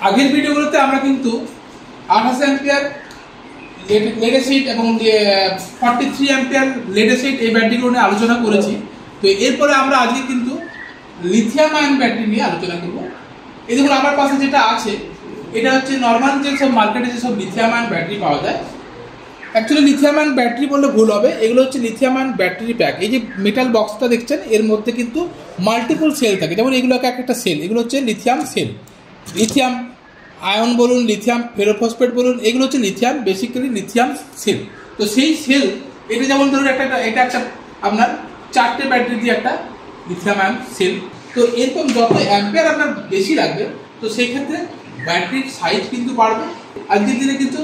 আগের ভিডিওগুলোতে আমরা কিন্তু 28 অ্যাম্পিয়ার লেড অ্যাসিড এবং 43 অ্যাম্পিয়ার লেড অ্যাসিড এই ব্যাটারিগুলো নিয়ে আলোচনা করেছি। তো এরপরে আমরা আজকে কিন্তু লিথিয়াম আয়ন ব্যাটারি নিয়ে আলোচনা করব। এই দেখুন আমার পাশে যেটা আছে এটা হচ্ছে নর্মাল যে সব মার্কেটে যেসব লিথিয়াম আয়ন ব্যাটারি পাওয়া যায়। অ্যাকচুয়ালি লিথিয়াম আয়ন ব্যাটারি বললে ভুল হবে, এগুলো হচ্ছে লিথিয়াম আয়ন ব্যাটারি প্যাক। এই যে মেটাল বক্সটা দেখছেন এর মধ্যে কিন্তু মাল্টিপল সেল থাকে, যেমন এগুলো একটা সেল, এগুলো হচ্ছে লিথিয়াম সেল। লিথিয়াম আয়ন বলুন, লিথিয়াম ফেরোফসফেট বলুন, এগুলো হচ্ছে লিথিয়াম, বেসিক্যালি লিথিয়াম সেল। তো সেই সেল এটা যেমন ধরুন এটা একটা আপনার 4টে ব্যাটারি দিয়ে একটা লিথিয়াম আয়ন সেল। তো এরকম যত অ্যাম্পিয়ার আপনার বেশি লাগবে তো সেই ক্ষেত্রে ব্যাটারির সাইজ কিন্তু বাড়বে। আজকের দিনে কিন্তু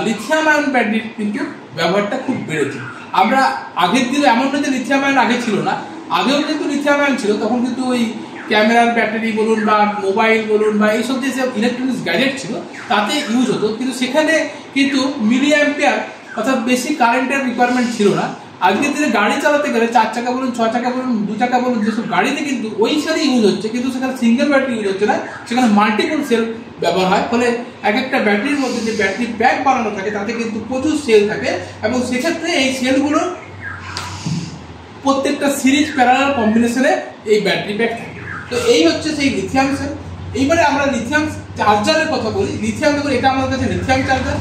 লিথিয়াম আয়ন ব্যাটারির কিন্তু ব্যবহারটা খুব বেড়েছে। আমরা আগের দিনে এমন না যে লিথিয়াম আয়ন আগে ছিল না, আগেও কিন্তু লিথিয়াম আয়ন ছিল, তখন কিন্তু ওই ক্যামেরার ব্যাটারি বলুন বা মোবাইল বলুন বা এইসব যে ইলেকট্রনিক্স গ্যাজেট ছিল তাতে ইউজ হতো, কিন্তু সেখানে কিন্তু মিলি অ্যাম্পিয়ার অর্থাৎ বেশি কারেন্টের রিকোয়ারমেন্ট ছিল না। আজকের দিনে গাড়ি চালাতে গেলে 4 চাকা বলুন, 6 চাকা বলুন, 2 চাকা বলুন, যেসব গাড়িতে কিন্তু ওই সেলই ইউজ হচ্ছে, কিন্তু সেখানে সিঙ্গেল ব্যাটারি ইউজ হচ্ছে না, সেখানে মাল্টিপল সেল ব্যবহার হয়। ফলে এক একটা ব্যাটারির মধ্যে যে ব্যাটারি প্যাক বানানো থাকে তাতে কিন্তু প্রচুর সেল থাকে এবং সেক্ষেত্রে এই সেলগুলো প্রত্যেকটা সিরিজ প্যারালাল কম্বিনেশনে এই ব্যাটারি প্যাক থাকে। তো এই হচ্ছে সেই লিথিয়াম সেল। এইবারে আমরা লিথিয়াম চার্জারের কথা বলি। লিথিয়াম দেখুন এটা আমাদের কাছে লিথিয়াম চার্জার,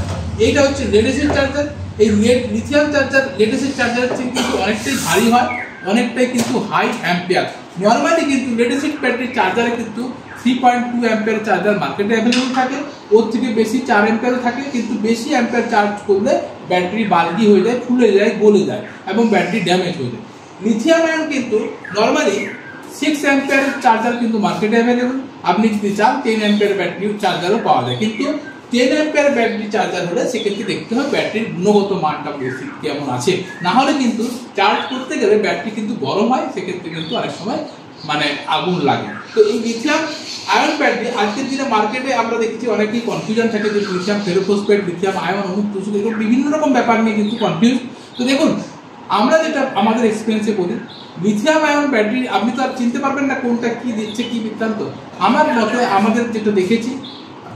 এইটা হচ্ছে লেড অ্যাসিড চার্জার। এই লিথিয়াম চার্জার লেড অ্যাসিড চার্জারের থেকে কিন্তু অনেকটাই ভারী হয়, অনেকটাই কিন্তু হাই অ্যাম্পিয়ার। নর্মালি কিন্তু লেড অ্যাসিড ব্যাটারি চার্জারে কিন্তু 3.2 অ্যাম্পিয়ার চার্জার মার্কেটে অ্যাভেলেবল থাকে, ওর থেকে বেশি 4 অ্যাম্পিয়ার থাকে, কিন্তু বেশি অ্যাম্পিয়ার চার্জ করলে ব্যাটারি বাল্কি হয়ে যায়, ফুলে যায়, গলে যায় এবং ব্যাটারি ড্যামেজ হয়ে যায়। লিথিয়াম আয়ন কিন্তু নর্মালি 6 অ্যাম্পিয়ারের চার্জার কিন্তু মার্কেটে অ্যাভেলেবল। আপনি যদি চান 10 অ্যাম্পিয়ার ব্যাটারি চার্জারও পাওয়া যায়, কিন্তু 10 অ্যাম্পিয়ার ব্যাটারি চার্জার হলে সেক্ষেত্রে দেখতে হবে ব্যাটারির গুণগত মানটা বেশি কেমন আছে, না হলে কিন্তু চার্জ করতে গেলে ব্যাটারি কিন্তু গরম হয়, সেক্ষেত্রে কিন্তু অনেক সময় আগুন লাগে। তো এই লিথিয়াম আয়ন ব্যাটারি আজকের দিনে মার্কেটে আমরা দেখছি অনেকেই কনফিউশন থাকে যে লিথিয়াম ফেরোফসফেট, লিথিয়াম আয়ন, অমুক তসুক, এরকম বিভিন্ন রকম ব্যাপার নিয়ে কিন্তু কনফিউজ। তো দেখুন আমরা যেটা আমাদের এক্সপিরিয়েন্সে বলি, লিথিয়াম আয়ন ব্যাটারি আপনি তো আর চিনতে পারবেন না কোনটা কি দিচ্ছে কি বৃত্তান্ত। আমার মতে আমাদের যেটা দেখেছি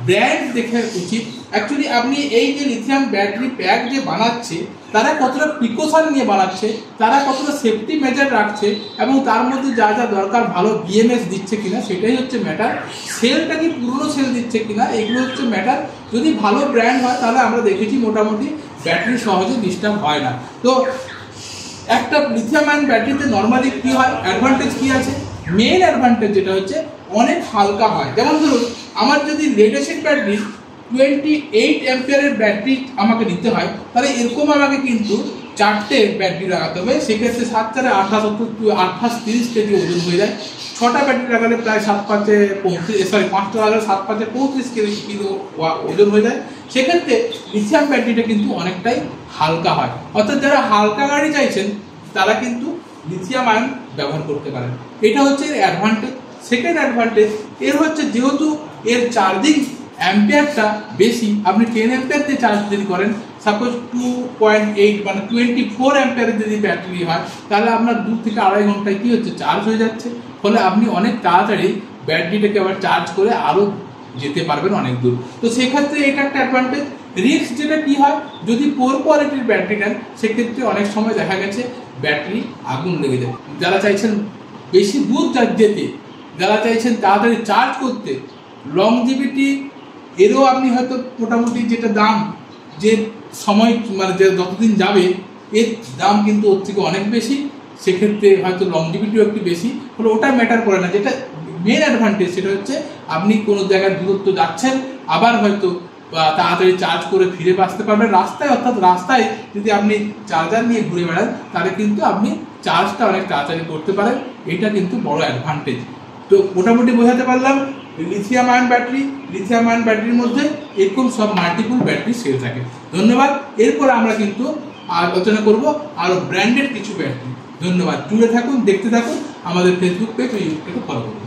ব্র্যান্ড দেখে উচিত। অ্যাকচুয়ালি আপনি এই যে লিথিয়াম ব্যাটারি প্যাক যে বানাচ্ছে তারা কতটা প্রিকশন নিয়ে বানাচ্ছে, তারা কতটা সেফটি মেজার রাখছে এবং তার মধ্যে যা যা দরকার ভালো বিএমএস দিচ্ছে কিনা সেটাই হচ্ছে ম্যাটার। সেলটা কি পুরনো সেল দিচ্ছে কিনা এগুলো হচ্ছে ম্যাটার। যদি ভালো ব্র্যান্ড হয় তাহলে আমরা দেখেছি মোটামুটি ব্যাটারি সহজে ডিস্টার্ব হয় না। তো একটা লিথিয়াম আয়ন ব্যাটারিতে নর্মালি কি হয়, অ্যাডভান্টেজ কি আছে? মেইন অ্যাডভান্টেজ যেটা হচ্ছে অনেক হালকা হয়। যেমন ধরুন আমার যদি লেড অ্যাসিড ব্যাটারি 28 অ্যাম্পিয়ারের ব্যাটারি আমাকে নিতে হয়, তাহলে এরকম আমাকে কিন্তু 4টে ব্যাটারি লাগাতে হবে। সেক্ষেত্রে 7 4 28 30 কেজি ওজন হয়ে যায়। 6টা ব্যাটারি লাগালে প্রায় 7 5 35 5টা লাগালে 7 5 35 কিলো ওজন হয়ে যায়। সেক্ষেত্রে লিথিয়াম ব্যাটারিটা কিন্তু অনেকটাই হালকা হয়। অর্থাৎ যারা হালকা গাড়ি চাইছেন তারা কিন্তু লিথিয়াম আয়ন ব্যবহার করতে পারেন। এটা হচ্ছে এর অ্যাডভান্টেজ। সেকেন্ড অ্যাডভান্টেজ এর হচ্ছে যেহেতু এর চার্জিং অ্যাম্পিয়ারটা বেশি, আপনি 10 অ্যাম্পিয়ার দিয়ে চার্জ যদি করেন, সাপোজ 2.8 24 অ্যাম্পিয়ারের যদি ব্যাটারি হয় তাহলে আপনার 2 থেকে 2.5 ঘন্টায় কি হচ্ছে চার্জ হয়ে যাচ্ছে। ফলে আপনি অনেক তাড়াতাড়ি ব্যাটারিটাকে আবার চার্জ করে আরও যেতে পারবেন অনেক দূর। তো সেক্ষেত্রে এটা একটা অ্যাডভান্টেজ। রিস্ক যেটা কি হয়, যদি পোর কোয়ালিটির ব্যাটারি নেন সেক্ষেত্রে অনেক সময় দেখা গেছে ব্যাটারি আগুন লেগে যায়। যারা চাইছেন বেশি দূর যেতে, যারা চাইছেন তাড়াতাড়ি চার্জ করতে, লংজিভিটি এরও আপনি হয়তো মোটামুটি যেটা দাম, যে সময় যে যতদিন যাবে এর দাম কিন্তু ওর থেকে অনেক বেশি, সেক্ষেত্রে হয়তো লংজিভিটিও একটু বেশি, ফলে ওটা ম্যাটার করে না। যেটা মেন অ্যাডভান্টেজ সেটা হচ্ছে আপনি কোনো জায়গায় দূরত্ব যাচ্ছেন, আবার হয়তো তাড়াতাড়ি চার্জ করে ফিরে আসতে পারবেন রাস্তায়। অর্থাৎ রাস্তায় যদি আপনি চার্জার নিয়ে ঘুরে বেড়ান তাহলে কিন্তু আপনি চার্জটা অনেক তাড়াতাড়ি করতে পারেন। এটা কিন্তু বড় অ্যাডভান্টেজ। তো মোটামুটি বোঝাতে পারলাম লিথিয়াম আয়ন ব্যাটারির মধ্যে এরকম সব মাল্টিপল ব্যাটারি সেল থাকে। ধন্যবাদ। এরপর আমরা কিন্তু আলোচনা করব আরো ব্র্যান্ডেড কিছু ব্যাটারি। ধন্যবাদ। জুড়ে থাকুন, দেখতে থাকুন, আমাদের ফেসবুক পেজ ও ইউটিউবকে ফলো করুন।